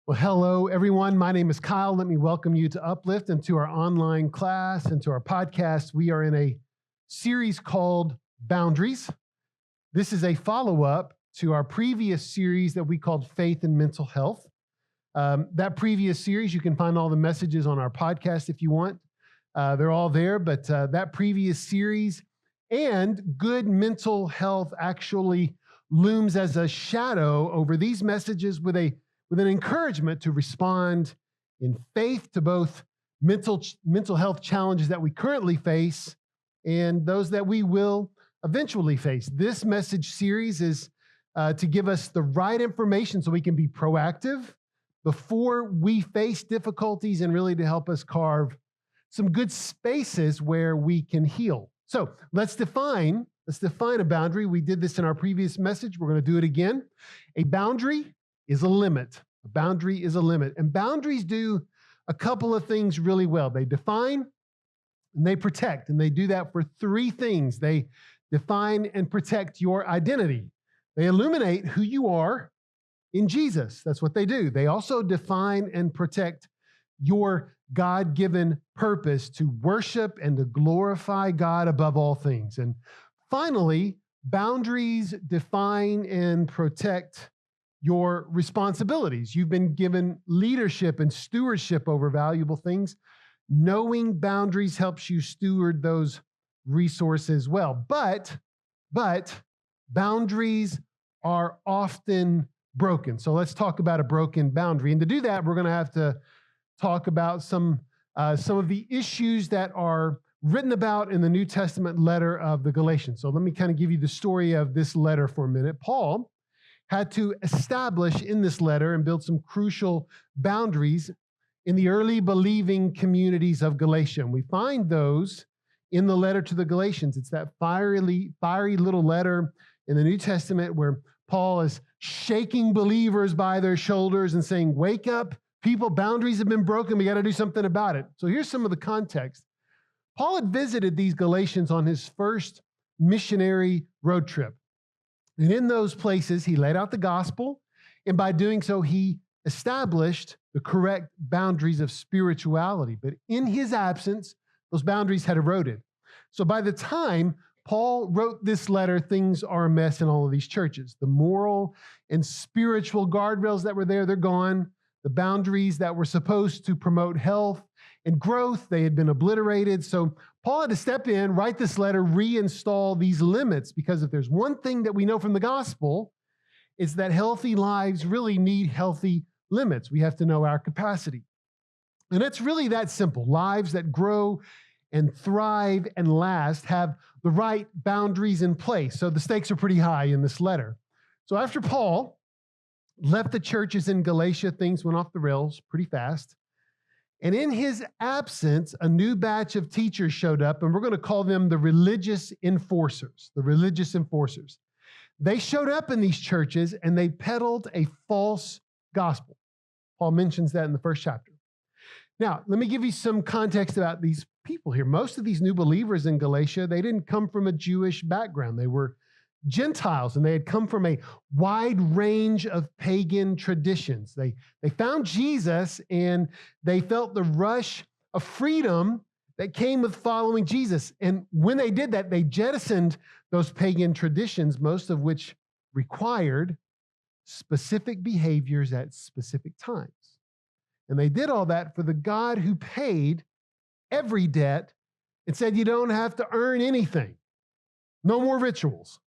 Well, hello, everyone. My name is Kyle. Let me welcome you to Uplift and to our online class and to our podcast. We are in a series called Boundaries. This is a follow-up to our previous series that we called Faith and Mental Health. That previous series, you can find all the messages on our podcast if you want. They're all there, but that previous series and good mental health actually looms as a shadow over these messages with an encouragement to respond in faith to both mental health challenges that we currently face and those that we will eventually face. This message series is to give us the right information so we can be proactive before we face difficulties and really to help us carve some good spaces where we can heal. So let's define a boundary. We did this in our previous message. We're going to do it again. A boundary is a limit. A boundary is a limit. And boundaries do a couple of things really well. They define and they protect. And they do that for three things. They define and protect your identity. They illuminate who you are in Jesus. That's what they do. They also define and protect your God-given purpose to worship and to glorify God above all things. And finally, boundaries define and protect your responsibilities. You've been given leadership and stewardship over valuable things. Knowing boundaries helps you steward those resources well. But boundaries are often broken. So let's talk about a broken boundary. And to do that, we're going to have to talk about some of the issues that are written about in the New Testament letter of the Galatians. So let me kind of give you the story of this letter for a minute. Paul had to establish in this letter and build some crucial boundaries in the early believing communities of Galatia. And we find those in the letter to the Galatians. It's that fiery little letter in the New Testament where Paul is shaking believers by their shoulders and saying, wake up, people, boundaries have been broken. We got to do something about it. So here's some of the context. Paul had visited these Galatians on his first missionary road trip. And in those places, he laid out the gospel. And by doing so, he established the correct boundaries of spirituality. But in his absence, those boundaries had eroded. So by the time Paul wrote this letter, things are a mess in all of these churches. The moral and spiritual guardrails that were there, they're gone. The boundaries that were supposed to promote health and growth, they had been obliterated. So Paul had to step in, write this letter, reinstall these limits, because if there's one thing that we know from the gospel, it's that healthy lives really need healthy limits. We have to know our capacity. And it's really that simple. Lives that grow and thrive and last have the right boundaries in place. So the stakes are pretty high in this letter. So after Paul left the churches in Galatia, things went off the rails pretty fast. And in his absence, a new batch of teachers showed up, and we're going to call them the religious enforcers. The religious enforcers. They showed up in these churches, and they peddled a false gospel. Paul mentions that in the first chapter. Now, let me give you some context about these people here. Most of these new believers in Galatia, they didn't come from a Jewish background. They were Gentiles, and they had come from a wide range of pagan traditions. They found Jesus, and they felt the rush of freedom that came with following Jesus. And when they did that, they jettisoned those pagan traditions, most of which required specific behaviors at specific times. And they did all that for the God who paid every debt and said, you don't have to earn anything. No more rituals.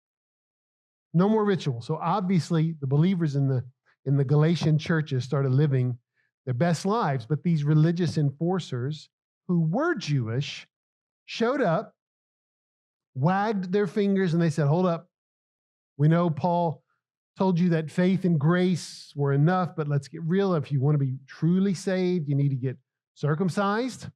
No more rituals. So obviously the believers in the Galatian churches started living their best lives, but these religious enforcers who were Jewish showed up, wagged their fingers, and they said, hold up. We know Paul told you that faith and grace were enough, but let's get real. If you want to be truly saved, you need to get circumcised.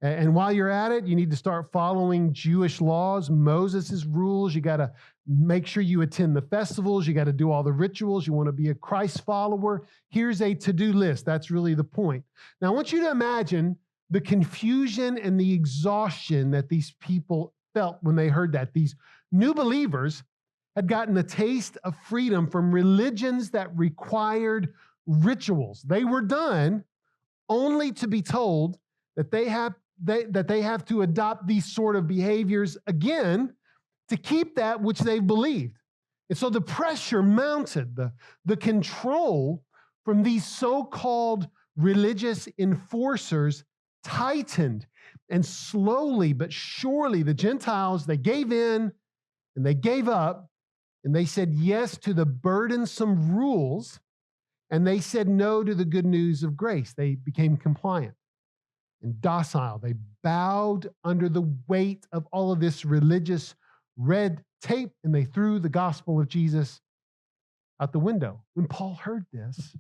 And while you're at it, you need to start following Jewish laws, Moses' rules. You got to make sure you attend the festivals. You got to do all the rituals. You want to be a Christ follower. Here's a to-do list. That's really the point. Now, I want you to imagine the confusion and the exhaustion that these people felt when they heard that. These new believers had gotten a taste of freedom from religions that required rituals. They were done only to be told that they have to adopt these sort of behaviors again to keep that which they've believed. And so the pressure mounted, the control from these so-called religious enforcers tightened. And slowly but surely the Gentiles, they gave in and they gave up and they said yes to the burdensome rules and they said no to the good news of grace. They became compliant and docile. They bowed under the weight of all of this religious red tape and they threw the gospel of Jesus out the window. When Paul heard this,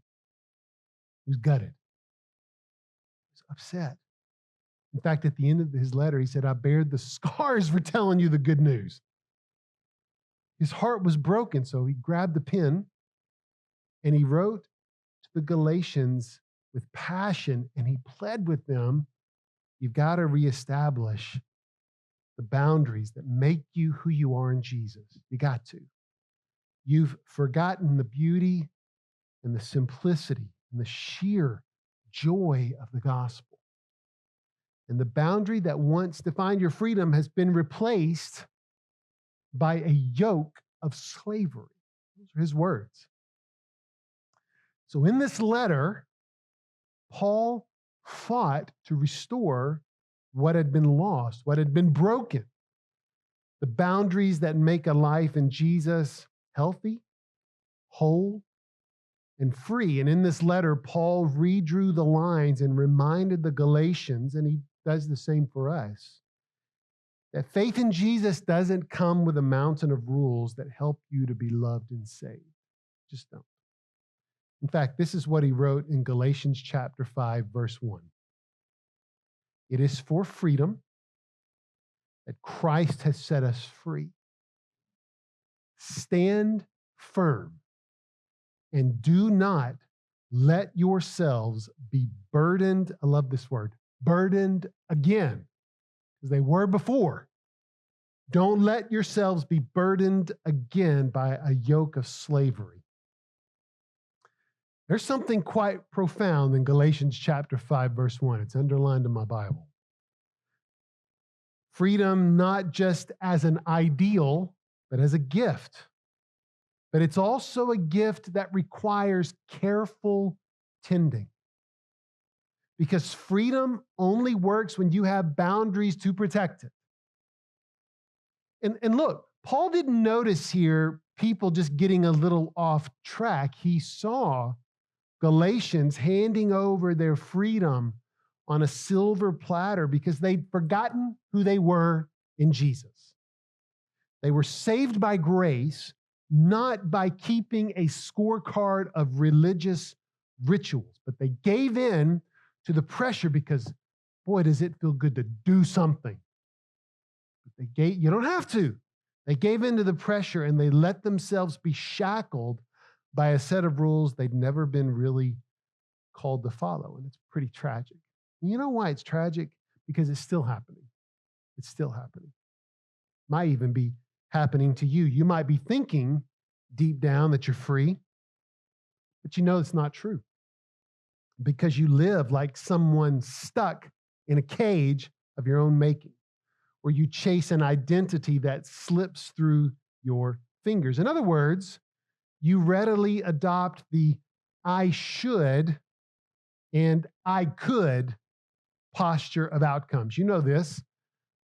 he was gutted. He was upset. In fact, at the end of his letter, he said, I bared the scars for telling you the good news. His heart was broken, so he grabbed the pen and he wrote to the Galatians with passion and he pled with them, you've got to reestablish the boundaries that make you who you are in Jesus. You got to. You've forgotten the beauty and the simplicity and the sheer joy of the gospel. And the boundary that once defined your freedom has been replaced by a yoke of slavery. Those are his words. So in this letter, Paul fought to restore what had been lost, what had been broken. The boundaries that make a life in Jesus healthy, whole, and free. And in this letter, Paul redrew the lines and reminded the Galatians, and he does the same for us, that faith in Jesus doesn't come with a mountain of rules that help you to be loved and saved. Just don't. In fact, this is what he wrote in Galatians chapter 5, verse 1. It is for freedom that Christ has set us free. Stand firm and do not let yourselves be burdened. I love this word, burdened again, as they were before. Don't let yourselves be burdened again by a yoke of slavery. There's something quite profound in Galatians chapter 5, verse 1. It's underlined in my Bible. Freedom not just as an ideal, but as a gift. But it's also a gift that requires careful tending. Because freedom only works when you have boundaries to protect it. And look, Paul didn't notice here people just getting a little off track. He saw Galatians handing over their freedom on a silver platter because they'd forgotten who they were in Jesus. They were saved by grace, not by keeping a scorecard of religious rituals, but they gave in to the pressure because, boy, does it feel good to do something. But you don't have to. They gave in to the pressure and they let themselves be shackled by a set of rules they'd never been really called to follow. And it's pretty tragic. And you know why it's tragic? Because it's still happening. It's still happening. Might even be happening to you. You might be thinking deep down that you're free, but you know it's not true because you live like someone stuck in a cage of your own making, where you chase an identity that slips through your fingers. In other words, you readily adopt the I should and I could posture of outcomes. You know this.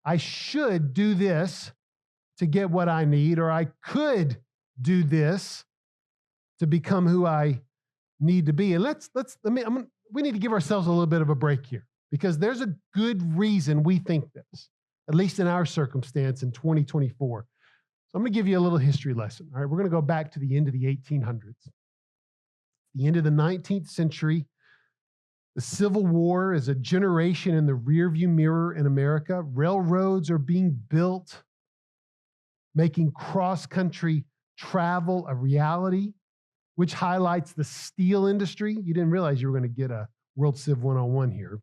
I should do this to get what I need, or I could do this to become who I need to be. And we need to give ourselves a little bit of a break here because there's a good reason we think this, at least in our circumstance in 2024. So I'm going to give you a little history lesson. All right, we're going to go back to the end of the 1800s. The end of the 19th century, the Civil War is a generation in the rearview mirror in America. Railroads are being built, making cross-country travel a reality, which highlights the steel industry. You didn't realize you were going to get a World Civ 101 here.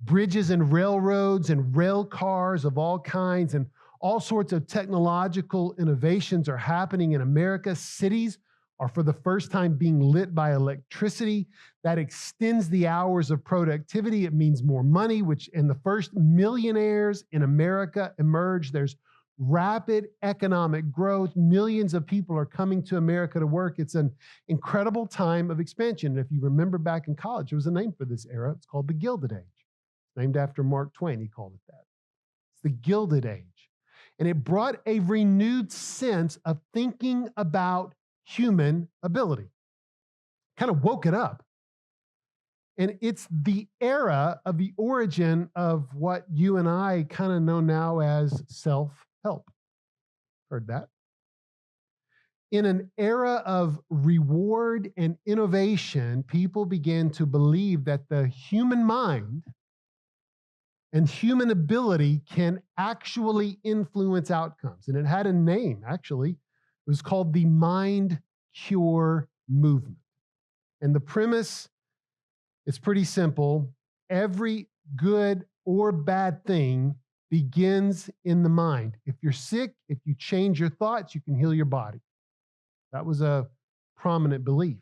Bridges and railroads and rail cars of all kinds and all sorts of technological innovations are happening in America. Cities are for the first time being lit by electricity. That extends the hours of productivity. It means more money, and the first millionaires in America emerge. There's rapid economic growth. Millions of people are coming to America to work. It's an incredible time of expansion. And if you remember back in college, there was a name for this era. It's called the Gilded Age. It's named after Mark Twain. He called it that. It's the Gilded Age. And it brought a renewed sense of thinking about human ability. Kind of woke it up. And it's the era of the origin of what you and I kind of know now as self-help. Heard that? In an era of reward and innovation, people began to believe that the human mind and human ability can actually influence outcomes. And it had a name, actually. It was called the Mind Cure Movement. And the premise is pretty simple. Every good or bad thing begins in the mind. If you're sick, if you change your thoughts, you can heal your body. That was a prominent belief.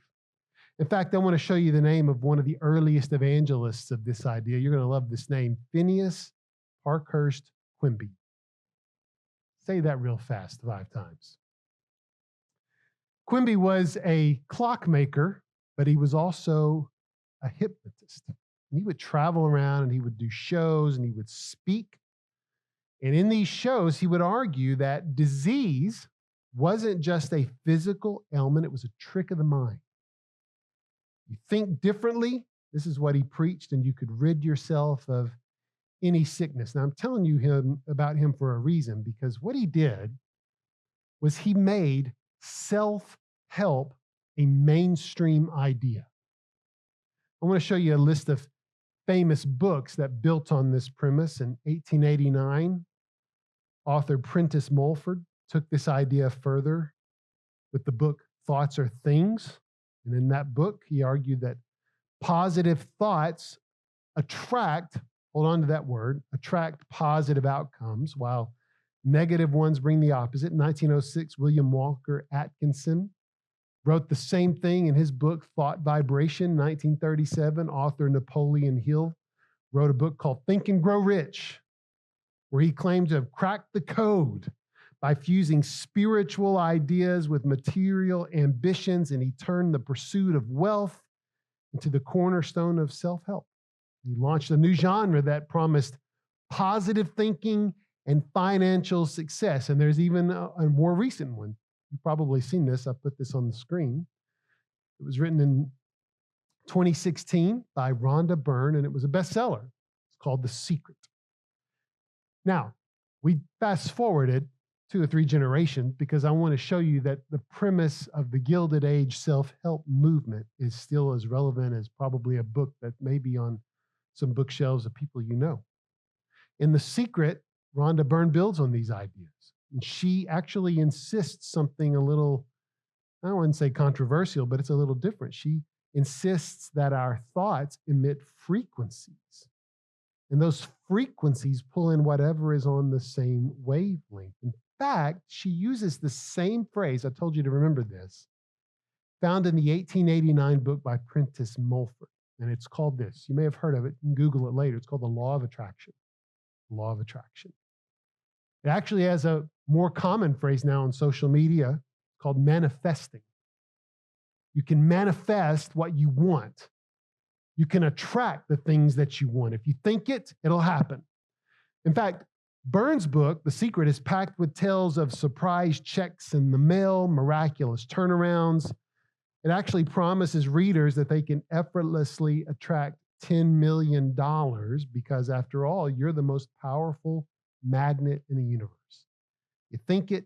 In fact, I want to show you the name of one of the earliest evangelists of this idea. You're going to love this name, Phineas Parkhurst Quimby. Say that real fast 5 times. Quimby was a clockmaker, but he was also a hypnotist. And he would travel around and he would do shows and he would speak. And in these shows, he would argue that disease wasn't just a physical ailment, it was a trick of the mind. You think differently, this is what he preached, and you could rid yourself of any sickness. Now, I'm telling you about him for a reason, because what he did was he made self-help a mainstream idea. I want to show you a list of famous books that built on this premise. In 1889, author Prentice Mulford took this idea further with the book Thoughts Are Things. And in that book, he argued that positive thoughts attract, hold on to that word, attract positive outcomes, while negative ones bring the opposite. In 1906, William Walker Atkinson wrote the same thing in his book, Thought Vibration. 1937, author Napoleon Hill wrote a book called Think and Grow Rich, where he claimed to have cracked the code by fusing spiritual ideas with material ambitions, and he turned the pursuit of wealth into the cornerstone of self-help. He launched a new genre that promised positive thinking and financial success. And there's even a more recent one. You've probably seen this. I put this on the screen. It was written in 2016 by Rhonda Byrne, and it was a bestseller. It's called The Secret. Now, we fast forwarded 2 or 3 generations because I want to show you that the premise of the Gilded Age self-help movement is still as relevant as probably a book that may be on some bookshelves of people you know. In The Secret, Rhonda Byrne builds on these ideas. And she actually insists something a little, I wouldn't say controversial, but it's a little different. She insists that our thoughts emit frequencies. And those frequencies pull in whatever is on the same wavelength. In fact, she uses the same phrase, I told you to remember this, found in the 1889 book by Prentice Mulford. And it's called this. You may have heard of it. You can Google it later. It's called the Law of Attraction. Law of Attraction. It actually has a more common phrase now on social media called manifesting. You can manifest what you want. You can attract the things that you want. If you think it, it'll happen. In fact, Byrne's book, The Secret, is packed with tales of surprise checks in the mail, miraculous turnarounds. It actually promises readers that they can effortlessly attract $10 million because, after all, you're the most powerful magnet in the universe. You think it,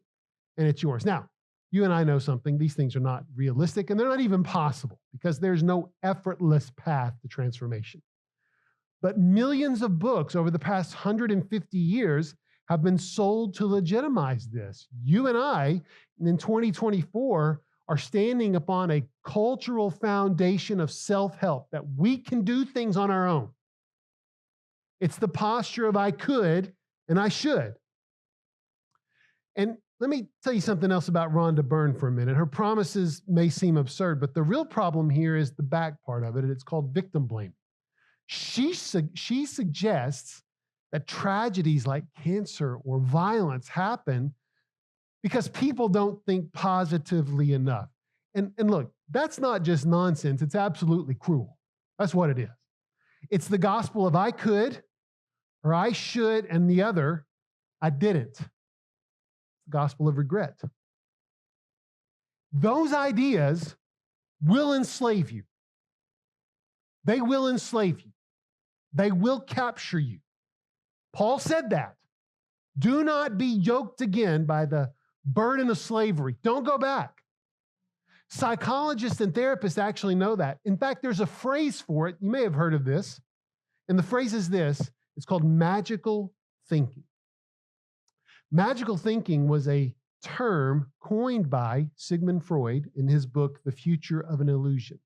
and it's yours. Now, you and I know something. These things are not realistic, and they're not even possible because there's no effortless path to transformation. But millions of books over the past 150 years have been sold to legitimize this. You and I, in 2024, are standing upon a cultural foundation of self-help, that we can do things on our own. It's the posture of I could and I should. And Let me tell you something else about Rhonda Byrne for a minute. Her promises may seem absurd, but the real problem here is the back part of it, and it's called victim blaming. She suggests that tragedies like cancer or violence happen because people don't think positively enough. And look, that's not just nonsense. It's absolutely cruel. That's what it is. It's the gospel of I could, or I should, and the other, I didn't. Gospel of regret. Those ideas will enslave you. They will enslave you. They will capture you. Paul said that. Do not be yoked again by the burden of slavery. Don't go back. Psychologists and therapists actually know that. In fact, there's a phrase for it. You may have heard of this. And the phrase is this. It's called magical thinking. Magical thinking was a term coined by Sigmund Freud in his book, The Future of an Illusion.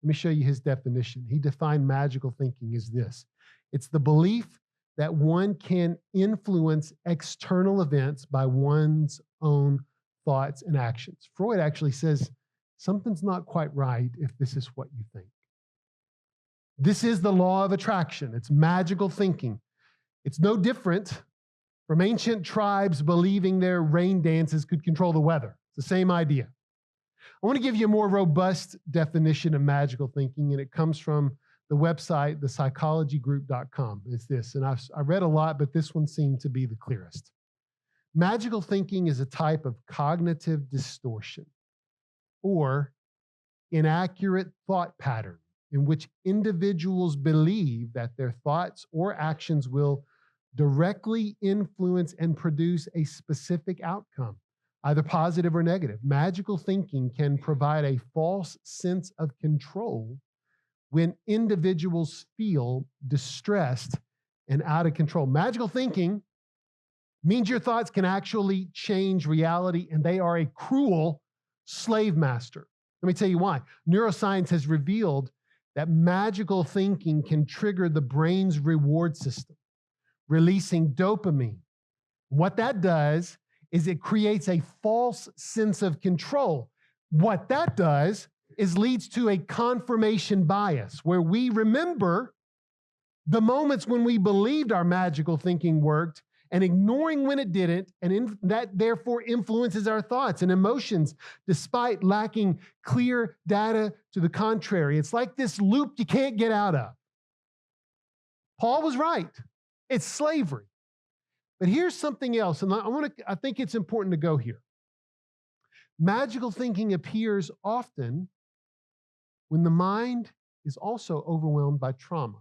Let me show you his definition. He defined magical thinking as this. It's the belief that one can influence external events by one's own thoughts and actions. Freud actually says something's not quite right if this is what you think. This is the law of attraction. It's magical thinking. It's no different from ancient tribes believing their rain dances could control the weather. It's the same idea. I want to give you a more robust definition of magical thinking, and it comes from the website, thepsychologygroup.com. It's this, and I read a lot, but this one seemed to be the clearest. Magical thinking is a type of cognitive distortion or inaccurate thought pattern in which individuals believe that their thoughts or actions will directly influence and produce a specific outcome, either positive or negative. Magical thinking can provide a false sense of control when individuals feel distressed and out of control. Magical thinking means your thoughts can actually change reality, and they are a cruel slave master. Let me tell you why. Neuroscience has revealed that magical thinking can trigger the brain's reward system, releasing dopamine. What that does is it creates a false sense of control. What that does is leads to a confirmation bias where we remember the moments when we believed our magical thinking worked and ignoring when it didn't, and that therefore influences our thoughts and emotions despite lacking clear data to the contrary. It's like this loop you can't get out of. Paul was right. It's slavery. But here's something else, and I think it's important to go here. Magical thinking appears often when the mind is also overwhelmed by trauma.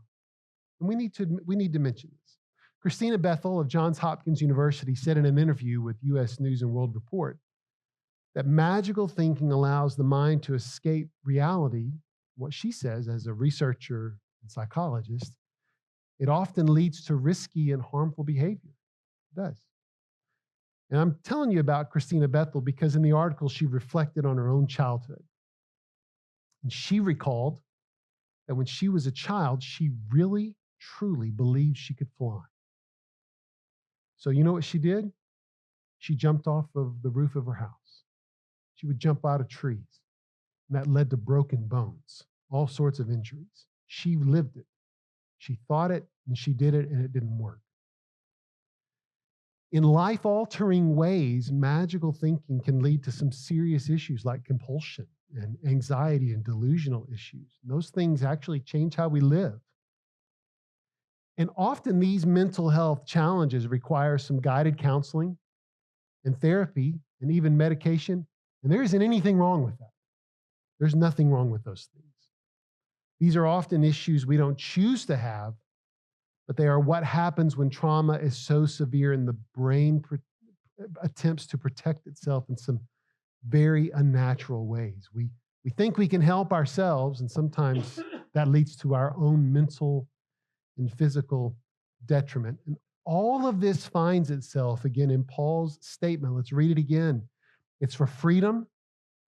And we need to mention this. Christina Bethel of Johns Hopkins University said in an interview with U.S. News and World Report that magical thinking allows the mind to escape reality. What she says as a researcher and psychologist, it often leads to risky and harmful behavior. It does. And I'm telling you about Christina Bethel because in the article, she reflected on her own childhood. And she recalled that when she was a child, she really, truly believed she could fly. So you know what she did? She jumped off of the roof of her house. She would jump out of trees. And that led to broken bones, all sorts of injuries. She lived it. She thought it, and she did it, and it didn't work. In life-altering ways, magical thinking can lead to some serious issues like compulsion and anxiety and delusional issues. And those things actually change how we live. And often these mental health challenges require some guided counseling and therapy and even medication. And there isn't anything wrong with that. There's nothing wrong with those things. These are often issues we don't choose to have, but they are what happens when trauma is so severe and the brain attempts to protect itself in some very unnatural ways. We think we can help ourselves, and sometimes that leads to our own mental and physical detriment. And all of this finds itself again in Paul's statement. Let's read it again. It's for freedom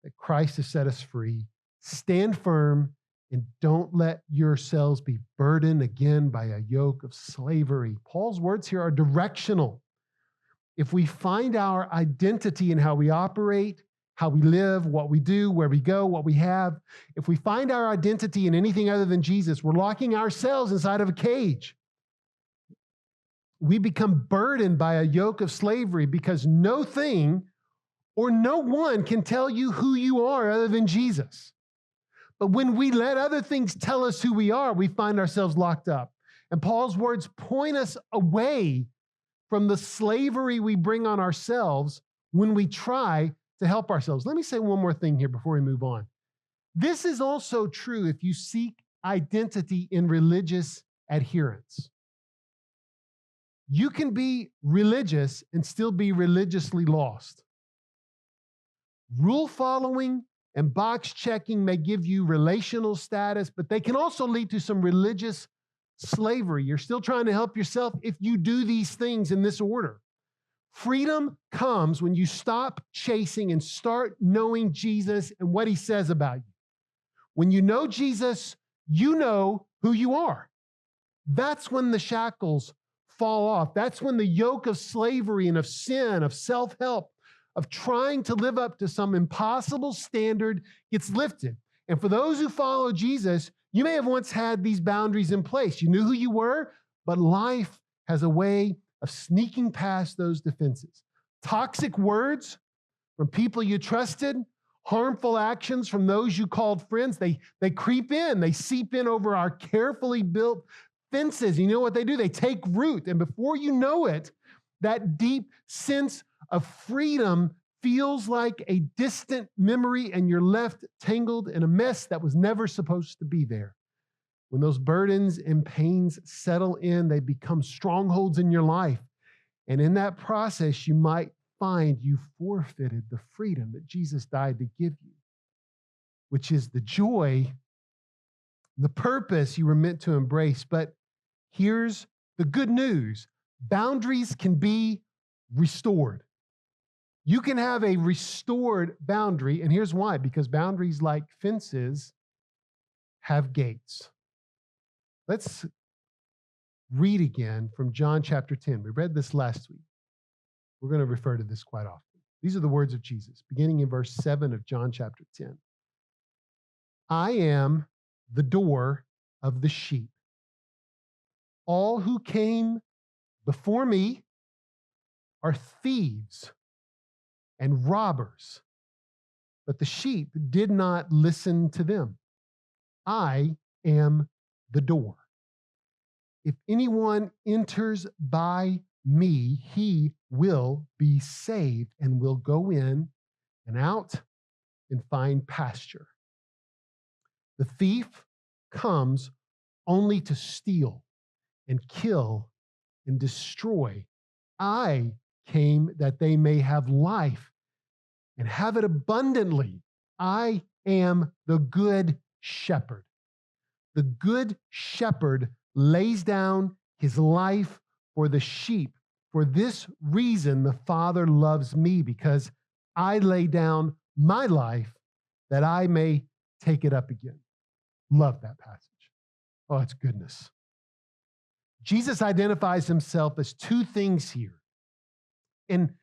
that Christ has set us free. Stand firm and don't let yourselves be burdened again by a yoke of slavery. Paul's words here are directional. if we find our identity in how we operate, how we live, what we do, where we go, what we have, if we find our identity in anything other than Jesus, we're locking ourselves inside of a cage. We become burdened by a yoke of slavery because no thing or no one can tell you who you are other than Jesus. But when we let other things tell us who we are, we find ourselves locked up. And Paul's words point us away from the slavery we bring on ourselves when we try to help ourselves. Let me say one more thing here before we move on. This is also true if you seek identity in religious adherence. You can be religious and still be religiously lost. Rule following and box checking may give you relational status, but they can also lead to some religious slavery. You're still trying to help yourself if you do these things in this order. Freedom comes when you stop chasing and start knowing Jesus and what he says about you. When you know Jesus, you know who you are. That's when the shackles fall off. That's when the yoke of slavery and of sin, of self-help, of trying to live up to some impossible standard gets lifted. And for those who follow Jesus, you may have once had these boundaries in place. You knew who you were, but life has a way of sneaking past those defenses. Toxic words from people you trusted, harmful actions from those you called friends, they creep in, they seep in over our carefully built fences. You know what they do? They take root. And before you know it, that deep sense of freedom feels like a distant memory, and you're left tangled in a mess that was never supposed to be there. When those burdens and pains settle in, they become strongholds in your life. And in that process, you might find you forfeited the freedom that Jesus died to give you, which is the joy, the purpose you were meant to embrace. But here's the good news. Boundaries can be restored. You can have a restored boundary, and here's why. Because boundaries, like fences, have gates. Let's read again from John chapter 10. We read this last week. We're going to refer to this quite often. These are the words of Jesus, beginning in verse 7 of John chapter 10. I am the door of the sheep. All who came before me are thieves and robbers, but the sheep did not listen to them. I am the door. If anyone enters by me, he will be saved and will go in and out and find pasture. The thief comes only to steal and kill and destroy. I came that they may have life and have it abundantly. I am the good shepherd. The good shepherd lays down his life for the sheep. For this reason, the Father loves me, because I lay down my life that I may take it up again. Love that passage. Oh, it's goodness. Jesus identifies himself as two things here. In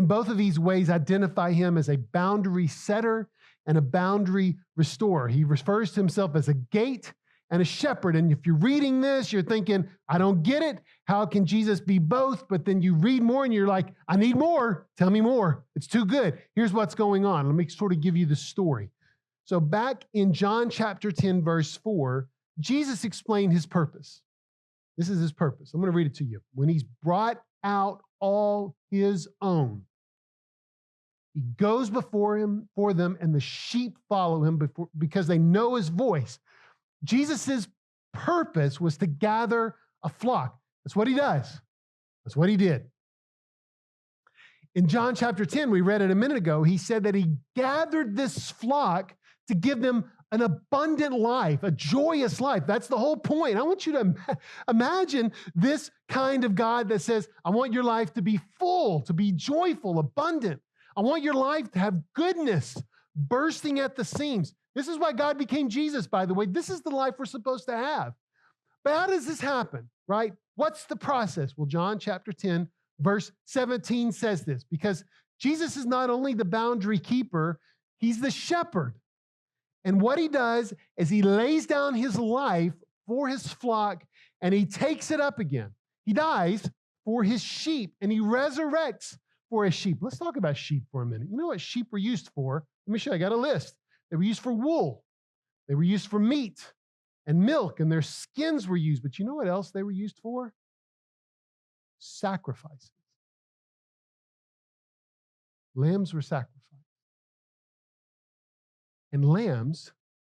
both of these ways, identify him as a boundary setter and a boundary restorer. He refers to himself as a gate and a shepherd. And if you're reading this, you're thinking, I don't get it. How can Jesus be both? But then you read more and you're like, I need more. Tell me more. It's too good. Here's what's going on. Let me sort of give you the story. So back in John chapter 10, verse 4, Jesus explained his purpose. This is his purpose. I'm going to read it to you. When he's brought out all his own, he goes before them, and the sheep follow him because they know his voice. Jesus' purpose was to gather a flock. That's what he does. That's what he did. In John chapter 10, we read it a minute ago, he said that he gathered this flock to give them an abundant life, a joyous life. That's the whole point. I want you to imagine this kind of God that says, I want your life to be full, to be joyful, abundant. I want your life to have goodness bursting at the seams. This is why God became Jesus, by the way. This is the life we're supposed to have. But how does this happen, right? What's the process? Well, John chapter 10, Verse 17 says this, because Jesus is not only the boundary keeper, he's the shepherd. And what he does is he lays down his life for his flock and he takes it up again. He dies for his sheep and he resurrects for his sheep. Let's talk about sheep for a minute. You know what sheep were used for? Let me show you. I got a list. They were used for wool. They were used for meat and milk, and their skins were used. But you know what else they were used for? Sacrifices. Lambs were sacrificed. And lambs,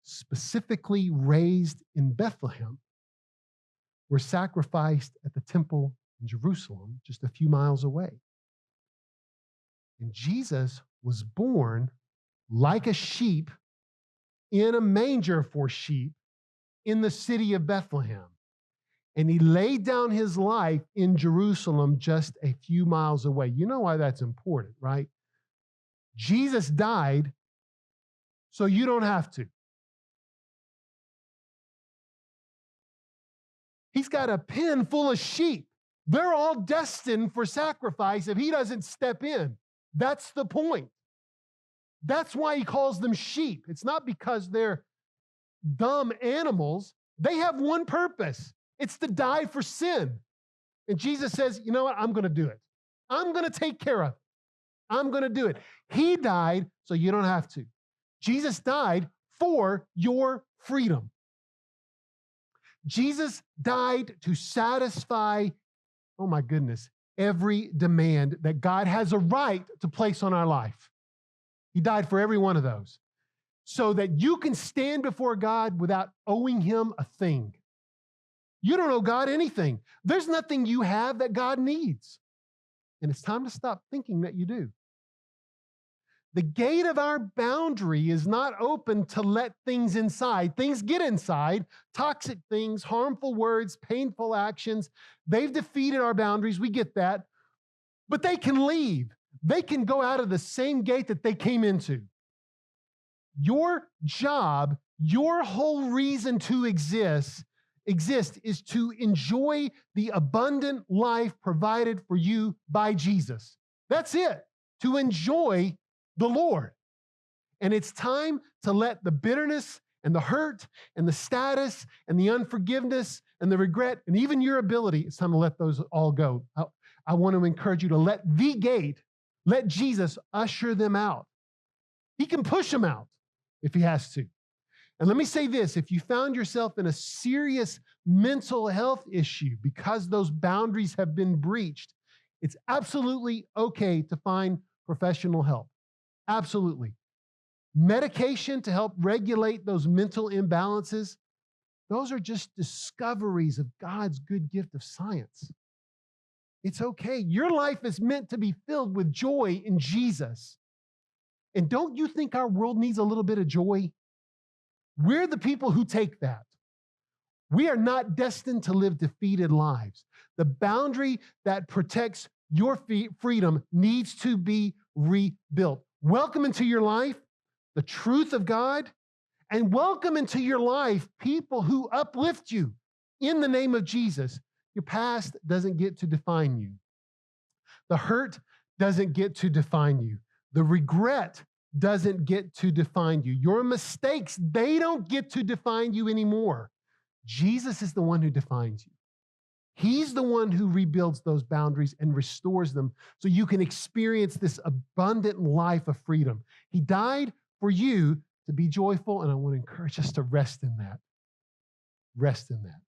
specifically raised in Bethlehem, were sacrificed at the temple in Jerusalem, just a few miles away. And Jesus was born like a sheep in a manger for sheep in the city of Bethlehem. And he laid down his life in Jerusalem just a few miles away. You know why that's important, right? Jesus died so you don't have to. He's got a pen full of sheep. They're all destined for sacrifice if he doesn't step in. That's the point. That's why he calls them sheep. It's not because they're dumb animals. They have one purpose. It's to die for sin. And Jesus says, you know what? I'm going to do it. I'm going to take care of it. I'm going to do it. He died so you don't have to. Jesus died for your freedom. Jesus died to satisfy, oh my goodness, every demand that God has a right to place on our life. He died for every one of those so that you can stand before God without owing him a thing. You don't owe God anything. There's nothing you have that God needs. And it's time to stop thinking that you do. The gate of our boundary is not open to let things inside. Things get inside, toxic things, harmful words, painful actions. They've defeated our boundaries. We get that. But they can leave. They can go out of the same gate that they came into. Your job, your whole reason to exist is to enjoy the abundant life provided for you by Jesus. That's it. To enjoy the Lord. And it's time to let the bitterness and the hurt and the status and the unforgiveness and the regret and even your ability, it's time to let those all go. I want to encourage you to let Jesus usher them out. He can push them out if he has to. And let me say this, if you found yourself in a serious mental health issue because those boundaries have been breached, it's absolutely okay to find professional help. Absolutely. Medication to help regulate those mental imbalances, those are just discoveries of God's good gift of science. It's okay. Your life is meant to be filled with joy in Jesus. And don't you think our world needs a little bit of joy? We're the people who take that. We are not destined to live defeated lives. The boundary that protects your freedom needs to be rebuilt. Welcome into your life the truth of God, and welcome into your life people who uplift you in the name of Jesus. Your past doesn't get to define you. The hurt doesn't get to define you. The regret doesn't get to define you. Your mistakes, they don't get to define you anymore. Jesus is the one who defines you. He's the one who rebuilds those boundaries and restores them so you can experience this abundant life of freedom. He died for you to be joyful, and I want to encourage us to rest in that. Rest in that.